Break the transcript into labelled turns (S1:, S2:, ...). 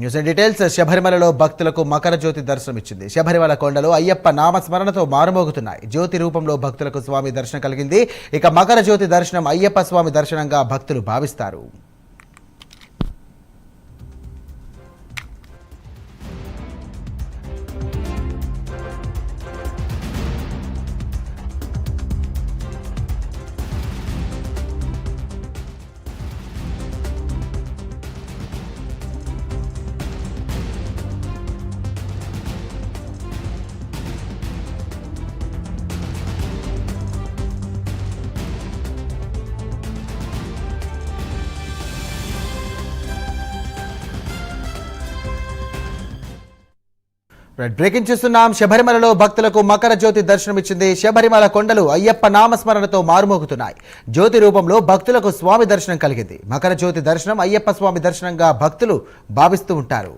S1: News details. శబరిమలలో భక్తులకు మకర జ్యోతి దర్శనం ఇచ్చింది. శబరిమల కొండలు అయ్యప్ప నామస్మరణతో మారుమోగుతున్నాయి. జ్యోతి రూపంలో భక్తులకు స్వామి దర్శనం కలిగింది. ఇక మకర జ్యోతి దర్శనం అయ్యప్ప స్వామి దర్శనంగా భక్తులు భావిస్తారు. బ్రేకింగ్ చూస్తున్నాం. శబరిమలలో భక్తులకు మకర జ్యోతి దర్శనం ఇచ్చింది. శబరిమల కొండలు అయ్యప్ప నామస్మరణతో మారుమోగుతున్నాయి. జ్యోతి రూపంలో భక్తులకు స్వామి దర్శనం కలిగింది. మకర జ్యోతి దర్శనం అయ్యప్ప స్వామి దర్శనంగా భక్తులు భావిస్తూ ఉంటారు.